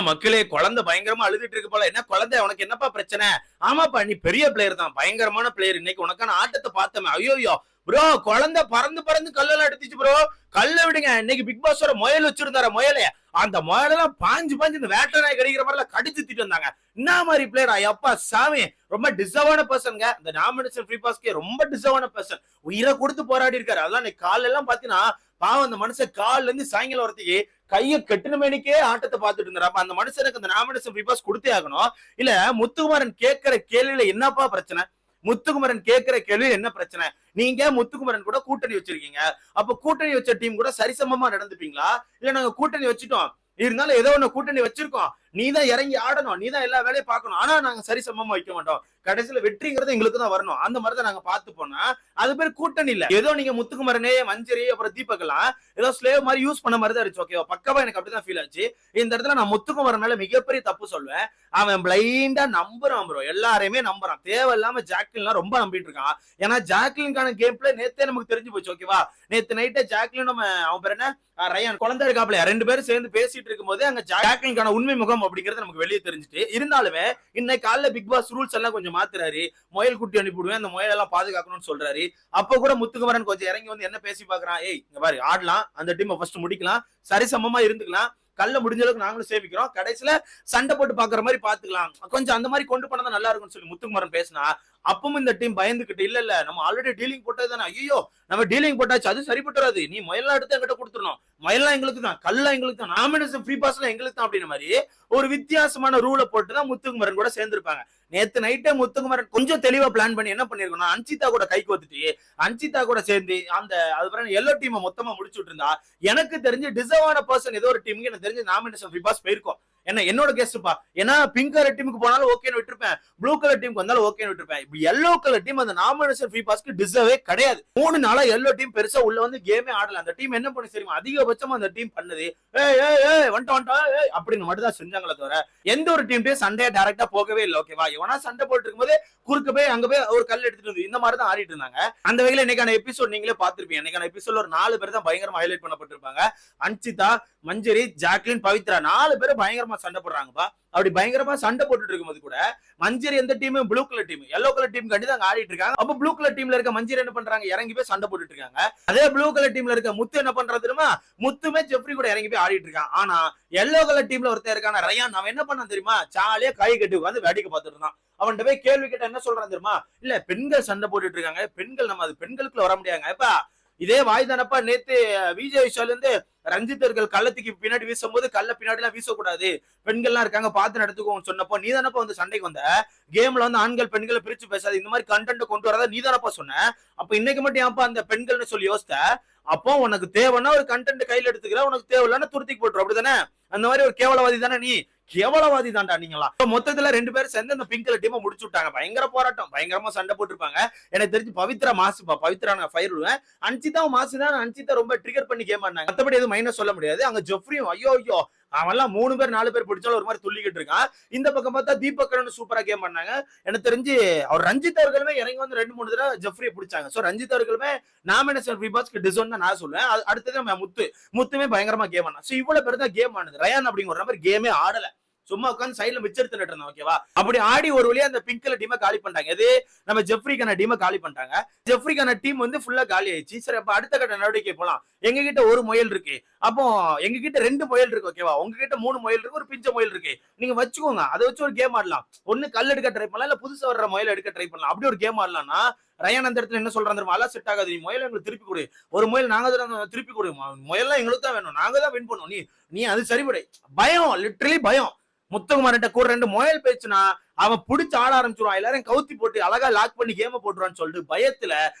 மக்களே குழந்தை பயங்கரமா அழுதுட்டு இருக்கு போல. என்ன குழந்தை, உனக்கு என்னப்பா பிரச்சனை? ஆமாப்பா, நீ பெரிய பிளேயர் தான், பயங்கரமான பிளேயர். இன்னைக்கு உனக்கான ஆட்டத்தை பார்த்தமே. ஐயோ ப்ரோ, குழந்தை பறந்து பறந்து கல்லெல்லாம் எடுத்துச்சு ப்ரோ. கல்ல விடுங்க. இன்னைக்கு பிக் பாஸோட முயல் வச்சிருந்தாரு, முயலே. அந்த முயலெல்லாம் பாஞ்சு பாஞ்சு இந்த வேட்டை நாய் கடிக்கிற மாதிரி எல்லாம் கடிச்சு திட்டு வந்தாங்க. என்ன மாதிரி பிளேயரா அப்பா சாமி. ரொம்ப டிசர்வான பர்சன்ங்க. இந்த நாமினேஷன் ஃப்ரீ பாஸ்க்கு ரொம்ப டிசர்வான பர்சன். உயிரை கொடுத்து போராடி இருக்காரு. அதெல்லாம் இன்னைக்கு காலையில எல்லாம் பாத்தீங்கன்னா பாவம், அந்த மனுஷன் கால்ல இருந்து சாயங்காலம் வரத்துக்கு கைய கட்டின மேனிக்கே ஆட்டத்தை பார்த்துட்டு இருந்தாரு. அப்ப அந்த மனுஷனுக்கு அந்த நாமினேஷன் ஃப்ரீ பாஸ் கொடுத்தே ஆகணும். இல்ல முத்துக்குமாரன் கேட்கிற கேள்வியில என்னப்பா பிரச்சனை? முத்துக்குமரன் கேட்கிற கேள்வி என்ன பிரச்சனை? நீங்க முத்துக்குமரன் கூட கூட்டணி வச்சிருக்கீங்க. அப்ப கூட்டணி வச்ச டீம் கூட சரிசமமா நடந்துப்பீங்களா? இல்ல நாங்க கூட்டணி வச்சுட்டோம், இருந்தாலும் ஏதோ ஒண்ணு கூட்டணி வச்சிருக்கோம், நீதான் இறங்கி ஆடணும், நீதான் எல்லா வேலையும் பார்க்கணும், ஆனா நாங்க சரிசமமா வைக்க மாட்டோம், கடைசியில வெற்றிங்கிறது எங்களுக்கு தான் வரணும், அந்த மாதிரிதான் நாங்க பார்த்து போனா அது பேர் கூட்டணி இல்ல. ஏதோ நீங்க முத்துக்குமரனே, மஞ்சரி, அப்புறம் தீபக் எல்லாம் ஏதோ ஸ்லேவ் மாதிரி யூஸ் பண்ண மாதிரி தான் இருந்துச்சு. ஓகேவா? பக்கவா எனக்கு அப்படிதான் ஃபீல் ஆச்சு. இந்த இடத்துல நான் முத்துக்குமரன் மேல மிகப்பெரிய தப்பு சொல்வேன். அவன் பிளைண்டா நம்புறான் ப்ரோ, எல்லாரையுமே நம்புறான். தேவையில்லாம ஜாக்லின்லாம் ரொம்ப நம்பிட்டு இருக்கான். ஏன்னா ஜாக்லின்கான கேம் பிளே நேத்தே நமக்கு தெரிஞ்சு போச்சு. ஓகேவா? நேத்து நைட்டே ஜாக்லின் நம்ம அவன் பேர் என்ன, ரயான், குழந்தை இருக்காப்ல, ரெண்டு பேரும் சேர்ந்து பேசிட்டு இருக்கும் போது அங்க ஜாக்லின்கான உண்மை முகம் அப்படிங்கிறது நமக்கு வெளியே தெரிஞ்சுட்டு, இருந்தாலுமே இன்னைக்கு காலைல பிக் பாஸ் ரூல்ஸ் எல்லாம் கொஞ்சம் மாத்துறாரு. முயல் குட்டி அனுப்பிடுவேன், அந்த முயல் எல்லாம் பாதுகாக்கணும்னு சொல்றாரு. அப்ப கூட முத்துக்குமரன் கொஞ்சம் இறங்கி வந்து என்ன பேசி பாக்குறான், ஏய் இங்க பாரு, ஆடலாம், அந்த டீமை ஃபர்ஸ்ட் முடிக்கலாம், சரிசமமா இருந்துக்கலாம், கல்ல முடிஞ்ச அளவுக்கு நாங்களும் சேமிக்கிறோம், கடைசியில சண்டை போட்டு பாக்குற மாதிரி பாத்துக்கலாம், கொஞ்சம் அந்த மாதிரி கொண்டு போனா நல்லா இருக்கும்னு சொல்லி முத்துக்குமரன் பேசினா, அப்பவும் இந்த டீம் பயந்துகிட்டு, இல்ல இல்ல நம்ம ஆல்ரெடி டீலிங் போட்டது தானே, ஐயோ நம்ம டீலிங் போட்டாச்சு, அது சரிப்பட்டு வராது, நீ முயல்லாம் எடுத்து எங்கிட்ட கொடுத்துடணும், முயல்லாம் எங்களுக்கு தான், கல்லாம் எங்களுக்கு தான், நாமினேஷன் ஃப்ரீ பாஸ்லாம் எங்களுக்கு தான் அப்படின்ற மாதிரி ஒரு வித்தியாசமான ரூலை போட்டு தான் முத்துக்குமரன் கூட சேர்ந்திருப்பாங்க. நேத்து நைட்டே முத்துக்குமரன் கொஞ்சம் தெளிவா பிளான் பண்ணி என்ன பண்ணிருக்கணும், அன்சிதா கூட கைக்கு வந்துட்டு அன்சிதா கூட சேர்ந்து அந்த அது எல்லோ டீமை மொத்தமா முடிச்சுட்டு இருந்தா, எனக்கு தெரிஞ்சு டிசர்வான பர்சன் ஏதோ ஒரு டீமுக்கு எனக்கு தெரிஞ்சு நாமினேஷன் ஃப்ரீ பாஸ் போயிருக்கும். என்ன என்னோட கெஸ்ட்பா, ஏன்னா பிங்க் கலர் டீமுக்கு போனாலும் ஓகேன்னு விட்டுருப்பேன், ப்ளூ கலர் டீமுக்கு வந்தாலும் ஓகேன்னு விட்டுருப்பேன். இப்ப எல்லோ கலர் டீம் அந்த நாமினேஷன் ஃப்ரீ பாஸ்க்கு டிசர்வே கிடையாது. 3 நாளா எல்லோ டீம் பெருசா உள்ள வந்து கேமே ஆடல. அந்த டீம் என்ன பண்ணி தெரியுமா, அதிகபட்சமா அந்த டீம் பண்ணது வந்துட்டா அப்படின்னு மட்டும் தான் செஞ்சாங்களே தவிர எந்த ஒரு டீம்டையும் சண்டையா டைரக்டா போகவே இல்லை. ஓகேவா? எவனா சண்டை போட்டு இருக்கும்போது குறுக்க போய் அங்க போய் ஒரு கல் எடுத்துட்டு வந்து இந்த மாதிரி தான் ஆடிட்டு இருந்தாங்க. அந்த வகையில இன்னைக்கான எபிசோட் நீங்களே பார்த்திருப்பீங்க. இன்னைக்கான எபிசோட்ல ஒரு 4 பேர் தான் பயங்கரமா ஹைலைட் பண்ணப்பட்டிருப்பாங்க. அன்சிதா, மஞ்சரி, ஜாக்லின், பவித்ரா 4 பேரும் பயங்கரமா சண்டை போடுறாங்கப்பா. அப்படி பயங்கரமா சண்டை போட்டுட்டு இருக்கும்போது கூட மஞ்சரி எந்த team, blue colour team, yellow colour team கண்டி தான் ஆடிட்டு இருக்காங்க. அப்ப ப்ளூ கலர் டீம்ல இருக்க மஞ்சரி என்ன பண்றாங்க, இறங்கி போய் சண்டை போட்டுட்டு இருக்காங்க. அதே ப்ளூ கலர் டீம்ல இருக்க முத்து என்ன பண்றது தெரியுமா, முத்துமே ஜெஃப்ரி கூட இறங்கி போய் ஆடிட்டு இருக்கான். ஆனா எல்லோ கலர் டீம்ல ஒருத்தர் இருக்கான ரயான், அவன் என்ன பண்ணான் தெரியுமா, ஜாலியா கை கட்டி உட்காந்து வேடிக்கை பார்த்துட்டு இருந்தான். அவன்கிட்ட போய் கேள்வி கேட்ட என்ன சொல்றான் தெரியுமா, இல்ல பெண்கள் சண்டை போட்டுட்டு இருக்காங்க, பெண்கள் நம்ம அது பெண்களுக்குள்ள வர முடியாங்க. எப்ப இதே வாய் தானப்பா நேத்து விஜய் விஷால இருந்து ரஞ்சிதர்கள் கள்ளத்துக்கு பின்னாடி வீசும் போது கல்ல பின்னாடி எல்லாம் வீசக்கூடாது, பெண்கள்லாம் இருக்காங்க பார்த்து நடத்துக்கோன்னு சொன்னப்போ நீ தானப்பா வந்து சண்டைக்கு வந்த, கேம்ல வந்து ஆண்கள் பெண்களை பிரிச்சு பேசாது, இந்த மாதிரி கண்டென்ட் கொண்டு வரதா நீ தானப்பா சொன்ன, அப்ப இன்னைக்கு மட்டும் ஏன்ப்பா அந்த பெண்கள்னு சொல்லி யோசித்த, அப்போ உனக்கு தேவைன்னா ஒரு கண்டென்ட் கையில எடுத்துக்கிற, உனக்கு தேவையில்லைன்னா துருத்திக்கு போட்டுரும், அப்படிதானே? அந்த மாதிரி ஒரு கேவலவாதி தானே நீ, கேவலவாதி தான்டா நீங்களா. மொத்தத்துல 2 பேரும் சேர்ந்து அந்த பிங்க் கலர் டீமை முடிச்சு விட்டாங்க. பயங்கர போராட்டம், பயங்கரமா சண்டை போட்டுருப்பாங்க. எனக்கு தெரிஞ்சு பவித்ரா மாசுப்பா, பவித்ரா நான் ஃபயர் விடுவேன், அன்சிதா மாசு தான், அன்சிதா ரொம்ப ட்ரிகர் பண்ணி கேம் ஆனாங்க, மத்தபடி எதுவும் மைனஸ் சொல்ல முடியாது. அங்க ஜெஃப்ரியும் ஐயோ ஐயோ அவன்லாம் 3 பேர் 4 பேர் பிடிச்சாலும் ஒரு மாதிரி துள்ளிக்கிட்டு இருக்கான். இந்த பக்கம் பார்த்தா தீபக் சூப்பரா கேம் பண்ணாங்க. எனக்கு தெரிஞ்சு அவர் ரஞ்சித் அவர்களுமே இறங்கி வந்து 2-3 தடவை ஜெஃப்ரியை பிடிச்சாங்க. சோ ரஞ்சித் அவர்களுமே நாமினேஷன் ஃப்ரீ பாஸ்க்கு டிசர்வ் தான் நான் சொல்லுவேன். அடுத்தது முத்துமே பயங்கரமா கேம் ஆனா. சோ இவ்வளவு பேர் தான் கேம் ஆனது. ரயான் அப்படிங்கிற மாதிரி கேமே ஆடல, சும்மா உட்காந்து சைட்ல மிச்சர் தின்னுட்டு இருந்தான். ஓகேவா? அப்படி ஆடி ஒரு வழியா அந்த பிங்க் கலர் டீமை காலி பண்ணிட்டாங்க. எது, நம்ம ஜெஃப்ரிக்கான டீமை காலி பண்ணிட்டாங்க. ஜெஃப்ரிக்கான டீம் வந்து ஃபுல்லா காலி ஆயிடுச்சு. சரி, அப்ப அடுத்த கட்ட நடவடிக்கை போலாம். எங்க கிட்ட ஒரு முயல் இருக்கு, அப்போ எங்க கிட்ட 2 முயல் இருக்கு. ஓகேவா? உங்ககிட்ட 3 முயல் இருக்கு, ஒரு பிஞ்ச முயல் இருக்கு, நீங்க வச்சுக்கோங்க, அதை வச்சு ஒரு கேம் ஆடலாம். ஒண்ணு கல் எடுக்க ட்ரை பண்ணலாம், இல்ல புதுசா வர்ற முயல் எடுக்க ட்ரை பண்ணலாம். அப்படி ஒரு கேம் ஆடலாம்னா ரயான் அந்த இடத்துல என்ன சொல்றாங்க, அதெல்லாம் செட் ஆகாது, நீ முயல் எங்களுக்கு திருப்பி கொடு, ஒரு முயல் நாங்க திருப்பி கொடு, முயல்லாம் எங்களுக்கு தான் வேணும், நாங்க தான் வின் பண்ணுவோம், நீ அது சரிபடை. பயம், லிட்டரலி பயம். முத்துக்குமார்ட்ட கூட 2 முயல் பேச்சுனா அவன் பிடிச்சு ஆட ஆரம்பிச்சிருவான், எல்லாரும் கவுத்தி போட்டு அழகா லாக் பண்ணி கேம போட்டுருவான்னு சொல்லிட்டு பயத்துல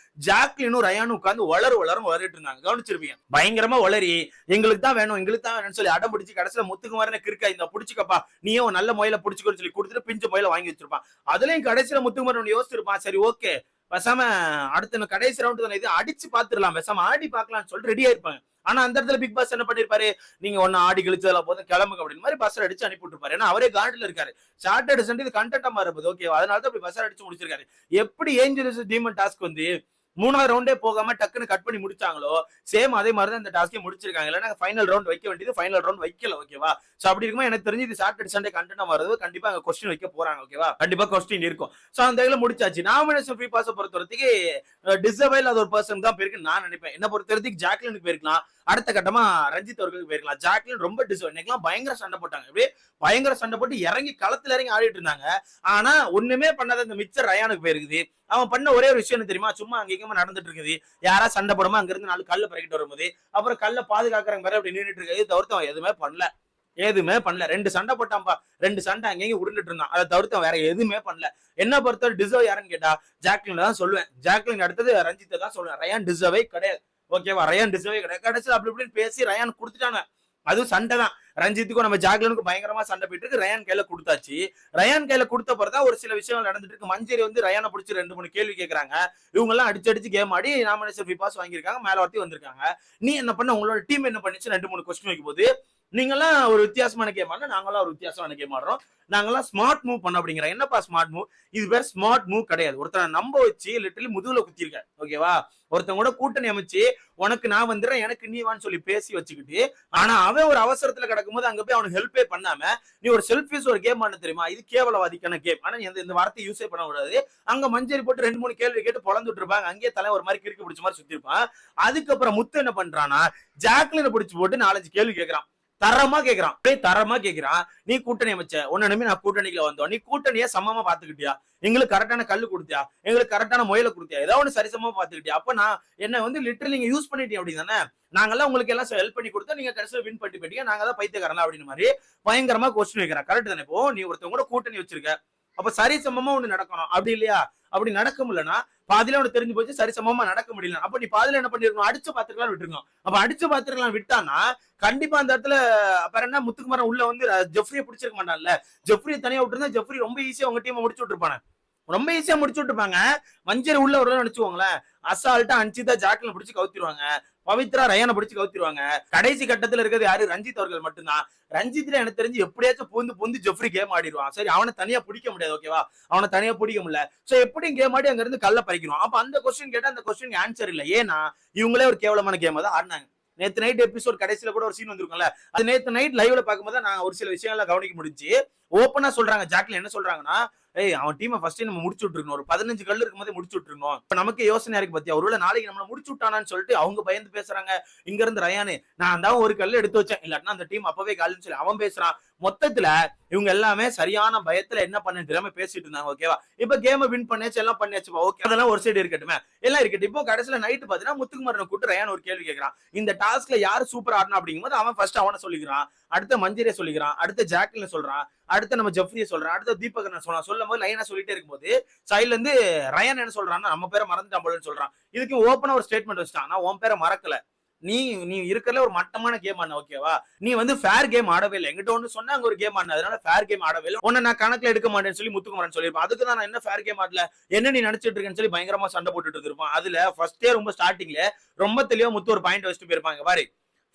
ஜாக்லினும் ரயானும் உட்காந்து வளரிட்டு இருந்தாங்க. கவனிச்சிருப்பீங்க, பயங்கரமா வளரி எங்களுக்கு தான் வேணும், எங்களுக்கு தான் வேணும்னு சொல்லி அடம் பிடிச்சி கடைசியில முத்துக்குமாரனை கிறுக்கா, இந்த பிடிச்சிக்கப்பா நீயே நல்ல முயல பிடிச்சிக்கோன்னு சொல்லி கொடுத்துட்டு பிஞ்ச முயல வாங்கி வச்சிருப்பான். அதுலயும் கடைசியில முத்துக்குமாரன் யோசிச்சிருப்பான், சரி ஓகே பேசாம அடுத்த கடைசி ரவுண்ட் தானே இது, அடிச்சு பாத்துடலாம், பேசாம ஆடி பாக்கலாம்னு சொல்லிட்டு ரெடியா இருப்பாங்க. ஆனா அந்த இடத்துல பிக் பாஸ் என்ன பண்ணிருப்பாரு, நீங்க ஒன்னு ஆடி கழிச்சதுல போதும் கிளம்புங்க அப்படின்னு மாதிரி பஸ் அடிச்சு அனுப்பி விட்டுருப்பாரு. ஏன்னா அவரே கார்டுல இருக்காரு, சாட்டர்டே சண்டே இது கண்டென்ட்டா இருப்பது. ஓகே, அதனால தான் அப்படி பஸ் அடிச்சு முடிச்சிருக்காரு. எப்படி ஏஞ்சல்ஸ் டீமன் டாஸ்க் வந்து 3வது ரவுண்டே போகாம டக்குன்னு கட் பண்ணி முடிச்சாங்களோ சேம் அதே மாதிரி தான் இந்த டாஸ்கே முடிச்சிருக்காங்க. இல்லைன்னா ஃபைனல் ரவுண்ட் வைக்க வேண்டியது ஃபைனல் ரவுண்ட் வைக்கல. ஓகேவா? சோ அப்படி இருக்கும்போது எனக்கு தெரிஞ்சு இது சாட்டர்டே சண்டே கண்டென்ட் வருது. கண்டிப்பா அங்க கொஸ்டின் வைக்க போறாங்க. ஓகேவா? கண்டிப்பா கொஸ்டின் இருக்கும். சோ அந்த இதுல முடிச்சாச்சு. நாமினேஷன் ஃப்ரீ பாஸ் பொறுத்தவரைக்கும் டிசர்வைல் அது ஒரு பர்சன் தான் போயிருக்கு நான் நினைப்பேன். என்ன பொறுத்தவரைக்கும் ஜாக்லினுக்கு போயிருக்கலாம். அடுத்த கட்டமா ரஞ்சித் அவர்களுக்கு போயிருக்கலாம். ஜாக்லின் ரொம்ப டிசர்வ். இன்னைக்கெல்லாம் பயங்கர சண்டை போட்டாங்க. அப்படியே பயங்கர சண்டை போட்டு இறங்கி களத்துல இறங்கி ஆடிட்டு இருந்தாங்க. ஆனா ஒண்ணுமே பண்ணாத இந்த மிச்சர் ரயானுக்கு போயிருக்குது. அவன் பண்ண ஒரே ஒரு விஷயம் தெரியுமா? சும்மா அங்கேயுமா நடந்துட்டு இருக்குது. யாரா சண்டை போடாம அங்க இருந்து 4 கல்ல பறக்கிட்டு வரும்போது அப்புறம் கல்ல பாதுகாக்கிறவங்க வேற அப்படி நின்றுட்டு இருக்காது. தவிர்த்து அவன் எதுவுமே பண்ணல. 2 சண்டை போட்டான்பா. 2 சண்டை அங்கேயும் உருண்டுட்டு இருந்தான். அதை தவிர்த்து வேற எதுவுமே பண்ணல. என்ன பொறுத்தவரை டிசர்வ் யாருன்னு கேட்டா ஜாக்லின் தான் சொல்லுவேன். ஜாக்லின் அடுத்தது ரஞ்சித்தை தான் சொல்லுவேன். ரயான் டிசர்வே கிடையாது. ஓகேவா? ரயான் டிசர்வே கிடையாது. கடைசியில் அப்படி இப்படின்னு பேசி ரயான் கொடுத்துட்டாங்க. அதுவும் சண்டை தான். ரஞ்சித்துக்கும் நம்ம ஜாக்லினுக்கும் பயங்கரமா சண்டை போயிட்டு இருக்கு. ரயான் கையில கொடுத்தாச்சு. ரயான் கையில கொடுத்த பிறதான் ஒரு சில விஷயங்கள் நடந்துட்டு இருக்கு. மஞ்சரி வந்து ரயானை பிடிச்சி 2-3 கேள்வி கேட்கறாங்க. இவங்க எல்லாம் அடிச்சு கேம் ஆடி நாமினேஷன் ஃப்ரீ பாஸ் வாங்கியிருக்காங்க. மேல வார்த்தை வந்திருக்காங்க. நீ என்ன பண்ண? உங்களோட டீம் என்ன பண்ணிச்சு? 2-3 கொஸ்டின் வைக்கும் போது நீங்கெல்லாம் ஒரு வித்தியாசமான கேம் ஆடல, நாங்களாம் ஒரு வித்தியாசமான கேம் ஆடுறோம். நாங்கெல்லாம் ஸ்மார்ட் மூவ் பண்ண அப்படிங்கிற. என்னப்பா ஸ்மார்ட் மூவ்? இது பேர் ஸ்மார்ட் மூவ் கிடையாது. ஒருத்தனை நம்ப வச்சு லிட்டரலி முதுகுல குத்திருக்க. ஓகேவா? ஒருத்தன் கூட கூட்டணி அமைச்சு உனக்கு நான் வந்துடுறேன் எனக்கு நீ வான்னு சொல்லி பேசி வச்சுக்கிட்டு, ஆனா அவன் ஒரு அவசரத்துல கிடக்கும் போது அங்க போய் அவனுக்கு ஹெல்ப்பே பண்ணாம நீ ஒரு செல்ஃபிஸ் ஒரு கேம் ஆட தெரியுமா? இது கேவலவாதிக்கான கேம். ஆனா இந்த வார்த்தை யூஸே பண்ண கூடாது. அங்க மஞ்சரி போட்டு 2-3 கேள்வி கேட்டு பொழந்துட்டு இருப்பாங்க. அங்கேயே தலை ஒரு மாதிரி கிறுக்கு பிடிச்ச மாதிரி சுத்தி இருப்பான். அதுக்கப்புறம் முத்து என்ன பண்றானா ஜாக்லினை பிடிச்சு போட்டு 4-5 கேள்வி கேட்கறான். தரமா கேக்குறான். நீ கூட்டணி அமைச்ச உன்ன நம்பி நான் கூட்டணிக்குள்ள வந்தோம். நீ கூட்டணியை சமமா பாத்துக்கிட்டியா? எங்களுக்கு கரெக்டான கல்லு கொடுத்தியா? எங்களுக்கு கரெக்டான முயல கொடுத்தியா? ஏதாவது ஒண்ணு சரிசமமா பாத்துக்கிட்டியா? அப்ப நான் என்ன வந்து லிட்டரலி நீங்க யூஸ் பண்ணிட்டீங்க அப்படிதானே? நாங்கெல்லாம் உங்களுக்கு எல்லாம் ஹெல்ப் பண்ணி கொடுத்தா நீங்க கடைசியில் வின் பண்ணி போயிட்டீங்க. நாங்க தான் பைத்தியக்காரலாம் அப்படின்னு மாதிரி பயங்கரமா கொஸ்டின் வைக்கிறேன். கரெக்ட் தானே? இப்போ நீ ஒருத்தவங்க கூட கூட்டணி வச்சிருக்க. அப்ப சரிசமமா ஒண்ணு நடக்கணும். அப்படி இல்லையா? அப்படி நடக்க முடியலன்னா பாதியில அவனுக்கு தெரிஞ்சு போச்சு சரிசமமா நடக்க முடியல. அப்ப நீ பாதியில என்ன பண்ணிருக்கணும்? அடிச்சு பாத்துக்கலாம் விட்டுருக்கோம். அப்ப அடிச்சு பாத்துக்கலாம் விட்டானா கண்டிப்பா அந்த இடத்துல அப்புறம் என்ன முத்துக்குமாரன் உள்ள வந்து ஜெஃப்ரியை பிடிச்சிருக்க மாட்டான்ல. ஜெஃப்ரியை தனியா விட்டுருந்தா ஜெஃப்ரி ரொம்ப ஈஸியா உங்க டீமை முடிச்சு விட்டுருப்பானே. ரொம்ப ஈஸியா முடிச்சு விட்டுருப்பாங்க. மஞ்சள் உள்ள ஒரு நினைச்சுக்கோங்களேன். அசால்ட்டா அன்சிதா ஜாக்லின் பிடிச்சு கவுத்திடுவாங்க. பவித்ரா ரயானை பிடிச்சு கவுத்திடுவாங்க. கடைசி கட்டத்துல இருக்கிறது யாரு? ரஞ்சித் அவர்கள் மட்டும்தான். ரஞ்சித்ல எனக்கு தெரிஞ்சு எப்படியாச்சும் பூந்து ஜெஃப்ரி கேம் ஆடிடுவான். சரி, அவனை தனியா பிடிக்க முடியாது. ஓகேவா? அவனை தனியா பிடிக்க முடியல. சோ எப்படியும் கேம் ஆடி அங்க இருந்து கல்ல பறிக்கிறோம். அப்ப அந்த கொஸ்டின் கேட்டா அந்த கொஸ்டின் ஆன்சர் இல்ல. ஏன்னா இவங்களே ஒரு கேவலமான கேம் தான் ஆடினாங்க. நேத்து நைட் எபிசோட் கடைசியில கூட ஒரு சீன் வந்திருக்கும்ல. அது நேத்து நைட் லைவ்ல பாக்கும்போது நான் ஒரு சில விஷயங்களை கவனிக்க முடிஞ்சு. ஓப்பனா சொல்றாங்க ஜாக்லின் என்ன சொல்றாங்கன்னா, அவன் டீமை ஃபர்ஸ்ட் நம்ம முடிச்சு விட்டுருக்கணும். ஒரு 15 கல்லு இருக்கும் போதே முடிச்சு விட்டுருக்கணும். இப்ப நமக்கு யோசனை இருக்கு பத்தியா? ஒருவேளை நாளைக்கு நம்மள முடிச்சு விட்டானான்னு சொல்லிட்டு அவங்க பயந்து பேசுறாங்க. இங்க இருந்து ரயானு நான் தான் ஒரு கல்லு எடுத்து வச்சேன், இல்லாட்டினா அந்த டீம் அப்பவே காலின்னு சொல்லி அவன் பேசுறான். மொத்தத்துல இவங்க எல்லாமே சரியான பயத்துல என்ன பண்ண தெரியாம பேசிட்டு இருந்தாங்க. ஓகேவா? இப்ப கேம் வின் பண்ணியாச்சு, எல்லாம் பண்ணியாச்சு. ஓகே, அதெல்லாம் ஒரு சைடு இருக்கட்டுமே, எல்லாம் இருக்கட்டும். இப்போ கடைசியில நைட்டு பாத்தீங்கன்னா முத்துக்குமாரனை கூட்டு ரயான் ஒரு கேள்வி கேட்கறான். இந்த டாஸ்க்ல யாரு சூப்பர் ஆடணும் அப்படிங்கும்போது அவன் ஃபர்ஸ்ட் அவனை சொல்லிக்கிறான். அடுத்த மஞ்சரியை சொல்லிக்கிறான். அடுத்த ஜாக்லின் சொல்றான். அடுத்த நம்ம ஜெஃப்ரியை சொல்றான். அடுத்த தீபக் சொல்லும் போது லைனா சொல்லிட்டே இருக்கும்போது சைட்ல இருந்து ரயான் என்ன சொல்றான்னா நம்ம பேரை மறந்துட்டான் போலன்னு சொல்றான். இதுக்கு ஓப்பனா ஒரு ஸ்டேட்மெண்ட் வச்சுட்டான். நான் உன் பேரை மறக்கல. நீ இருக்கிறதுல ஒரு மட்டமான கேம் ஆன. ஓகேவா? நீ வந்து ஃபேர் கேம் ஆடவே இல்லை. எங்கிட்ட ஒண்ணு சொன்னா அங்க ஒரு கேம் ஆடின. அதனால ஃபேர் கேம் ஆடவே இல்லை. உன்னை நான் கணக்குல எடுக்க மாட்டேன்னு சொல்லி முத்துக்குமாரன் சொல்லியிருப்பான். அதுக்கு தான் நான் என்ன ஃபேர் கேம் ஆடல, என்ன நீ நினைச்சிட்டு இருக்கேன்னு சொல்லி பயங்கரமா சண்டை போட்டுட்டு இருப்பான். அதுல ஃபர்ஸ்டே ரொம்ப ஸ்டார்டிங்ல ரொம்ப தெளிவா முத்து ஒரு பாயிண்ட் வச்சுட்டு போயிருப்பாங்க பாரு.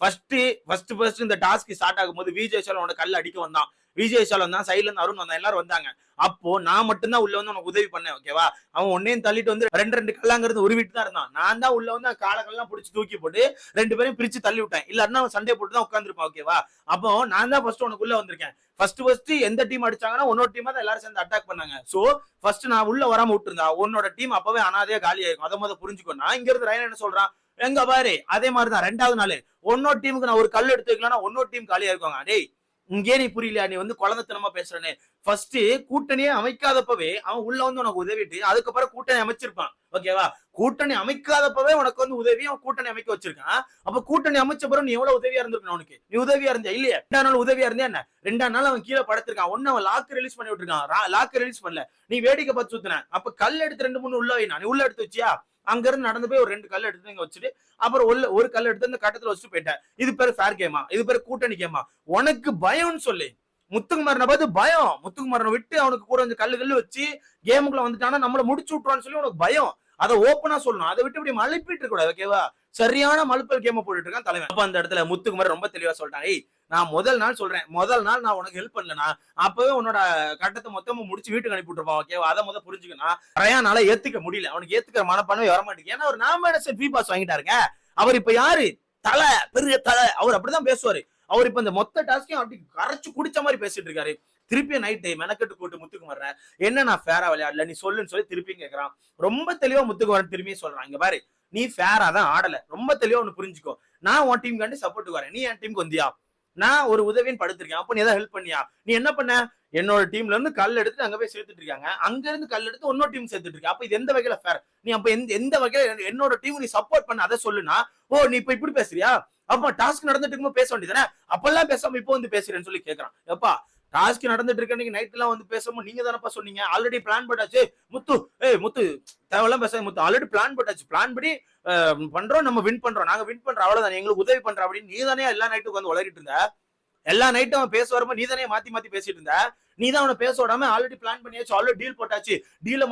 ஃபர்ஸ்ட் இந்த டாஸ்க் ஸ்டார்ட் ஆகும்போது விஜய் சாலோட கல்ல அடிக்க வந்தான். விஜய் சாலன் தான், சைட்ல இருந்து அருண் வந்தான், எல்லாரும் வந்தாங்க. அப்போ நான் மட்டும்தான் உள்ள வந்து உனக்கு உதவி பண்ணேன். ஓகேவா? அவன் ஒன்னையும் தள்ளிட்டு வந்து 2 கல்லாங்கிறது உருவிட்டு தான் இருந்தான். நான் தான் உள்ள வந்து காலங்கள்லாம் பிடிச்சி தூக்கி போட்டு 2 பேரையும் பிரிச்சு தள்ளி விட்டேன். இல்லன்னா அவன் சண்டை போட்டு தான் உட்காந்துருப்பான். ஓகேவா? அப்போ நான் தான் ஃபர்ஸ்ட் உனக்குள்ள வந்திருக்கேன். ஃபர்ஸ்ட் எந்த டீம் அடிச்சாங்கன்னா உன்னோட டீமா தான் எல்லாரும் சேர்ந்து அட்டாக் பண்ணாங்க. சோ ஃபர்ஸ்ட் நான் உள்ள வராம விட்டுருந்தா உன்னோட டீம் அப்பவே அனாதையா காலி ஆயிருக்கும். அதை முதல்ல புரிஞ்சுக்கோனா. இங்க இருந்து ரயன் என்ன சொல்றான், எங்க பாரு அதே மாதிரிதான் 2வது நாள் உன்னோட டீமுக்கு நான் ஒரு கல் எடுத்து வைக்கலன்னா உன்னோட டீம் காலியா இருக்காங்க. டேய், இங்கே நீ புரியல, நீ வந்து குழந்தைத்தனமா பேசுறேன்னு. ஃபர்ஸ்ட் கூட்டணியே அமைக்காதப்பவே அவன் உள்ள வந்து உனக்கு உதவிட்டு அதுக்கப்புறம் கூட்டணி அமைச்சிருப்பான். ஓகேவா? கூட்டணி அமைக்காதப்பவே உனக்கு வந்து உதவி அவன் கூட்டணி அமைக்க வச்சிருக்கான். அப்ப கூட்டணி அமைச்ச பிறகு நீ எவ்வளவு உதவியா இருந்திருக்கணும்? உனக்கு நீ உதவியா இருந்தியா இல்லையா? 2ஆம் நாள் உதவியா இருந்தே என்ன? 2ஆம் நாள் அவன் கீழே படுத்திருக்கான். ஒன்னு அவன் லாக் ரிலீஸ் பண்ணி விட்டுருக்கான். லாக் ரிலீஸ் பண்ணல, நீ வேடிக்கை பார்த்து சுத்தின. அப்ப கல் எடுத்து 2-3 உள்ள வைனா, நீ உள்ள எடுத்து வச்சியா? அங்க இருந்து நடந்து போய் ஒரு 2 கல் எடுத்து இங்க வச்சுட்டு அப்புறம் ஒரு கல் எடுத்து இந்த கட்டத்துல வச்சுட்டு போயிட்டேன். இது பேரு ஃபேர் கேமா? இது பேரு கூட்டணி கேமா? உனக்கு பயம்னு சொல்லி முத்துக்குமாரனை பார்த்து பயம். முத்துக்குமாரனை விட்டு அவனுக்கு கூட கொஞ்சம் கல்லு வச்சு கேமுக்குள்ள வந்துட்டானா நம்மள முடிச்சு விட்டுருவான்னு சொல்லி உனக்கு பயம். அதை ஓப்பனா சொல்லணும். அதை விட்டு இப்படி மழுப்பிட்டு இருக்க கூடாது. ஓகேவா? சரியான மழுப்பல் கேம போட்டுட்டு இருக்கான் தலைவன். அப்ப அந்த இடத்துல முத்துக்குமார் ரொம்ப தெளிவா சொல்லிட்டாங்க, நான் முதல் நாள் சொல்றேன், முதல் நாள் நான் உனக்கு ஹெல்ப் பண்ணலனா அப்பவே உன்னோட கட்டத்தை மொத்தமா முடிச்சு வீட்டுக்கு அனுப்பி விட்டுருப்பான். ஓகேவா? அதை முதல் புரிஞ்சுக்கணும். ரயானால ஏத்துக்க முடியல. அவனுக்கு ஏத்துக்கிற மனப்பான்மை வர மாட்டேங்குது. ஏன்னா அவர் நாமினேஷன் ஃப்ரீ பாஸ் வாங்கிட்டாருங்க. அவர் இப்ப யாரு? தலை, பெரிய தலை. அவர் அப்படிதான் பேசுவாரு. அவர் இப்ப இந்த மொத்த டாஸ்கையும் அப்படி கரைச்சு குடிச்ச மாதிரி பேசிட்டு இருக்காரு. திருப்பி நைட் மெனக்கெட்டு கூட்டு முத்துக்குமரன் என்ன நான் ஃபேரா விளையாடல நீ சொல்லுன்னு சொல்லி திருப்பியும் கேட்கறான். ரொம்ப தெளிவா முத்துக்குமரன் திரும்பி சொல்றான், இங்க பாரு நீ ஃபேரா தான் ஆடல, ரொம்ப தெளிவா ஒண்ணு புரிஞ்சுக்கோ. நான் உன் டீம் காண்டி சப்போர்ட்டுக்கு வரேன், நீ என் டீமுக்கு வந்தியா? நான் ஒரு உதவின்னு படுத்திருக்கேன், அப்ப நீ ஏதாவது ஹெல்ப் பண்ணியா? நீ என்ன பண்ண? என்னோட டீம்ல இருந்து கல் எடுத்து அங்க போய் சேர்த்துட்டு இருக்காங்க, அங்க இருந்து கல் எடுத்து இன்னொரு டீம் சேர்த்துட்டு இருக்க. அப்ப இது எந்த வகையில ஃபேர்? நீ அப்ப எந்த வகையில என்னோட டீம் நீ சப்போர்ட் பண்ண அதை சொல்லுனா, ஓ நீ இப்ப இப்படி பேசுறியா? அப்ப டாஸ்க் நடந்துட்டு இருக்கும்போது பேச வேண்டியதானே, அப்பெல்லாம் பேசாம இப்போ வந்து பேசுறேன்னு சொல்லி கேட்கறான். எப்பா டாஸ்க் நடந்துட்டு இருக்க நீங்க நைட் எல்லாம் வந்து பேசாம நீங்க தானப்பா சொன்னீங்க, ஆல்ரெடி பிளான் போட்டாச்சு. முத்து முத்து தேவையெல்லாம் பேசாத முத்து, ஆல்ரெடி பிளான் போட்டாச்சு, பிளான் படி பண்றோம், நம்ம வின் பண்றோம், நாங்க வின் பண்றோம், அவ்வளவுதான், எங்களுக்கு உதவி பண்றோம் அப்படின்னு நீ தானே எல்லா நைட்டுக்கு வந்து உளறிட்டு இருந்த. எல்லா நைட்டும் அவன் பேச வரும்போது நீ தானே மாத்தி மாத்தி பேசிட்டு இருந்த. நீ தான் அவனை பேச விடாம ஆல்ரெடி பிளான் பண்ணியாச்சு, ஆல்ரெடி டீல் போட்டாச்சு, டீல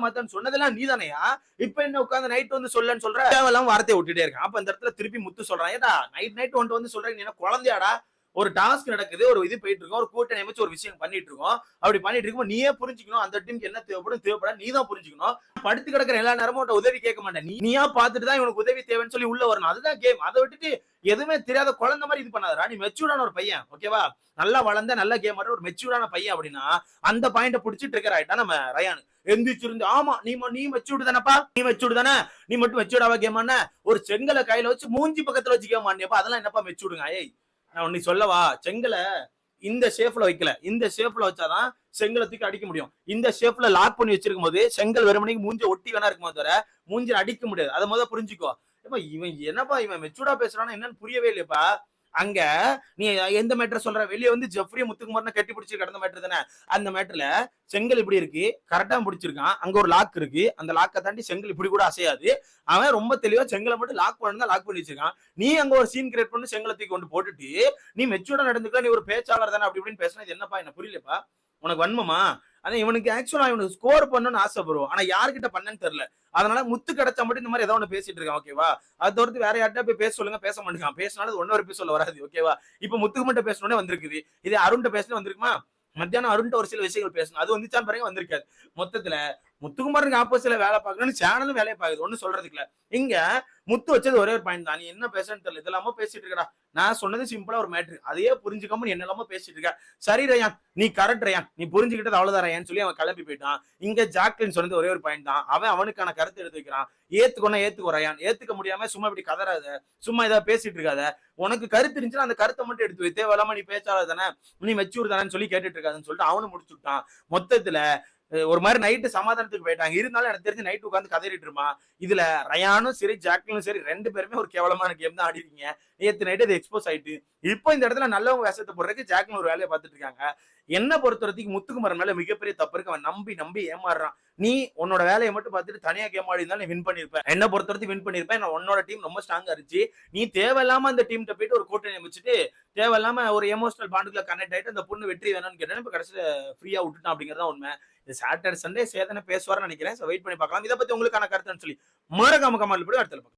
மாத்தான்னு சொன்னதெல்லாம் நீ தானேயா? இப்ப என்ன உட்காந்து நைட் வந்து சொல்லன்னு சொல்ற? தேவையெல்லாம் வார்த்தையை விட்டுட்டே இருக்கான். அப்ப இந்த இடத்துல திருப்பி முத்து சொல்றான், ஏடா நைட் வந்து சொல்றேன், நீ என்ன குழந்தையாடா? ஒரு டாஸ்க் நடக்குது, ஒரு இது போயிட்டு இருக்கோம், ஒரு கூட்டணி அமைச்சு ஒரு விஷயம் பண்ணிட்டு இருக்கோம். அப்படி பண்ணிட்டு இருக்கும்போது நீயே புரிஞ்சுக்கணும் அந்த டீமுக்கு என்ன தேவைப்படும் நீ தான் புரிஞ்சுக்கணும். படுத்து கிடக்கிற எல்லா நேரமும் உதவி கேட்க மாட்டேன், நீயா பார்த்துட்டு தான் இவனுக்கு உதவி தேவைன்னு சொல்லி உள்ள வரணும். அதுதான் கேம். அதை விட்டுட்டு எதுவுமே தெரியாத குழந்தை மாதிரி இது பண்ணாதடா. நீ மெச்சூர்டான ஒரு பையன், ஓகேவா? நல்லா வளர்ந்த நல்ல கேம் ஆடுற ஒரு மெச்சூர்டான பையன் அப்படின்னா அந்த பாயிண்ட புடிச்சு ட்ரிகர் ஆயிட்டா நம்ம ரயான். எந்திரிச்சிருந்து ஆமா நீ மெச்சூர்டு தானப்பா, நீ மெச்சூர்டு தானே, நீ மட்டும் மெச்சூர்டாவா கேம் ஆன? ஒரு செங்கலை கையில வச்சு மூஞ்சி பக்கத்துல வச்சு கேம் ஆடினப்பா, அதெல்லாம் என்னப்பா மெச்சூர்டுங்க? ஏய் நான் உன்னை சொல்லவா, செங்கலை இந்த ஷேப்ல வைக்கல, இந்த ஷேப்ல வச்சாதான் செங்கலை தூக்கி அடிக்க முடியும். இந்த ஷேப்ல லாக் பண்ணி வச்சிருக்கும் போது செங்கல் வெறுமனைக்கு மூஞ்சி ஒட்டி வேணா இருக்குமோ தவிர மூஞ்சி அடிக்க முடியாது. அதை முதல்ல புரிஞ்சுக்கோ. இவன் என்னப்பா இவன் மெச்சூர்டா பேசுறான்னு என்னன்னு புரியவே இல்லையப்பா. அங்க நீ எந்த மேட்டர் சொல்ற? வெளியே வந்து ஜெஃப்ரி முத்துக்குமார் கட்டி பிடிச்சி கிடந்த மேட்டர் தானே. அந்த மேட்டர்ல செங்கல் இப்படி இருக்கு, கரெக்டா பிடிச்சிருக்கான், அங்க ஒரு லாக் இருக்கு, அந்த லாக்கை தாண்டி செங்கல் இப்படி கூட அசையாது. அவன் ரொம்ப தெளிவா செங்கலை மட்டும் லாக் பண்ணி லாக் பண்ணி வச்சிருக்கான். நீ அங்க ஒரு சீன் கிரியேட் பண்ணி செங்கலை தூக்கி கொண்டு போட்டுட்டு நீ மெச்சூர்டா நடந்துக்கலாம், நீ ஒரு பேச்சாளர் தானே அப்படி இப்படின்னு பேசினா என்னப்பா என்ன புரியலப்பா? உனக்கு வன்மமா? ஆனா இவனுக்கு ஆக்சுவலா இவனுக்கு ஸ்கோர் பண்ணணும்னு ஆசைப்படுவோம், ஆனா யாருக்கிட்ட பண்ணன்னு தெரியல. அதனால முத்து கிடைச்சா மட்டும் இந்த மாதிரி ஏதாவது ஒண்ணு பேசிட்டு இருக்கான், ஓகேவா? அதை தவிர்த்து வேற யார்ட்டா போய் பேச சொல்லுங்க, பேச மாட்டேங்கான். பேசினாலும் ஒன்னொரு எபிசோட்ல வராது, ஓகேவா? இப்ப முத்துக்கு மட்டும் பேசணும்னே வந்திருக்குது. இதே அருண்ட பேசணும் வந்திருக்குமா? மத்தியானம் அருண்ட ஒரு சில விஷயங்கள் பேசணும், அது வந்துச்சான்னு பாருங்க, வந்திருக்காது. மொத்தத்துல முத்துக்குமாருக்கு ஆப்போசிட்ல வேலை பார்க்கணும்னு சேனலும் வேலையை பார்க்குது, ஒன்னும் சொல்றதுக்குல. இங்க முத்து வச்சது ஒரே ஒரு பாயிண்ட் தான், நீ என்ன பேசுன்னு தெரியல, இதெல்லாம பேசிட்டு இருக்கடா. நான் சொன்னது சிம்பிளா ஒரு மேட்ரு, அதையே புரிஞ்சுக்காம நீ என்னெல்லாமோ பேசிட்டு இருக்க. சரி ரயான், நீ கரெக்ட் ரயான், நீ புரிஞ்சுக்கிட்டது அவ்வளவுதான் ரயான்னு சொல்லி அவன் கிளம்பி போயிட்டான். இங்க ஜாக்லின் சொன்னது ஒரே ஒரு பாயிண்ட் தான், அவன் அவனுக்கான கருத்து எடுத்து வைக்கிறான். ஏத்துக்கோ ரயான், ஏத்துக்க முடியாம சும்மா இப்படி கதறாத, சும்மா ஏதாவது பேசிட்டு இருக்காத. உனக்கு கருத்து இருந்துச்சுன்னா அந்த கருத்தை மட்டும் எடுத்து வை, தேவையில்லாம நீ பேச்சாளர் தானே, நீ மெச்சூர் தானேன்னு சொல்லி கேட்டுட்டு இருக்காதுன்னு சொல்லிட்டு அவனு முடிச்சு விட்டான். மொத்தத்துல ஒரு மாதிரி நைட்டு சமாதானத்துக்கு போயிட்டாங்க. இருந்தாலும் எனக்கு தெரிஞ்சு நைட்டு உட்காந்து கதறிட்டு இருமா. இதுல ரயானும் சரி ஜாக்லினும் சரி ரெண்டு பேருமே ஒரு கேவலமான கேம் தான் ஆடிருக்கீங்க. நேற்று நைட்டு இது எக்ஸ்போஸ் ஆயிட்டு இப்போ இந்த இடத்துல நல்லவங்க வேஷத்தை போடுறதுக்கு ஜாக்லின் ஒரு வேலையை பார்த்துட்டு இருக்காங்க. என்ன பொறுத்தவரைக்கும் முத்துக்குமரன் மேல மிகப்பெரிய தப்பு இருக்கு. அவன் நம்பி ஏமாறுறான். நீ உன்னோட வேலையை மட்டும் பார்த்துட்டு தனியா கேம் ஆடி இருந்தாலும் நீ வின் பண்ணிருப்ப. என்ன பொறுத்தவரைக்கும் வின் பண்ணிருப்பேன். உன்னோட டீம் ரொம்ப ஸ்ட்ராங்கா இருந்துச்சு. நீ தேவையில்லாம அந்த டீம் போயிட்டு ஒரு கூட்டணி அமைச்சிட்டு தேவையில்லாம ஒரு எமோஷனல் பாண்டுக்குள்ள கனெக்ட் ஆயிட்டு அந்த பொண்ணு வெற்றி வேணும்னு கேட்டேன். இப்ப கடைசியில ஃப்ரீயா விட்டுட்டான் அப்படிங்கறத உண்மை. இது சாட்டர்டே சண்டே சேதனை பேசுவார்னு நினைக்கிறேன். வெயிட் பண்ணி பார்க்கலாம். இதை பத்தி உங்களுக்கான கருத்துன்னு சொல்லி மறக்காம கமெண்ட்ல போய் அடுத்த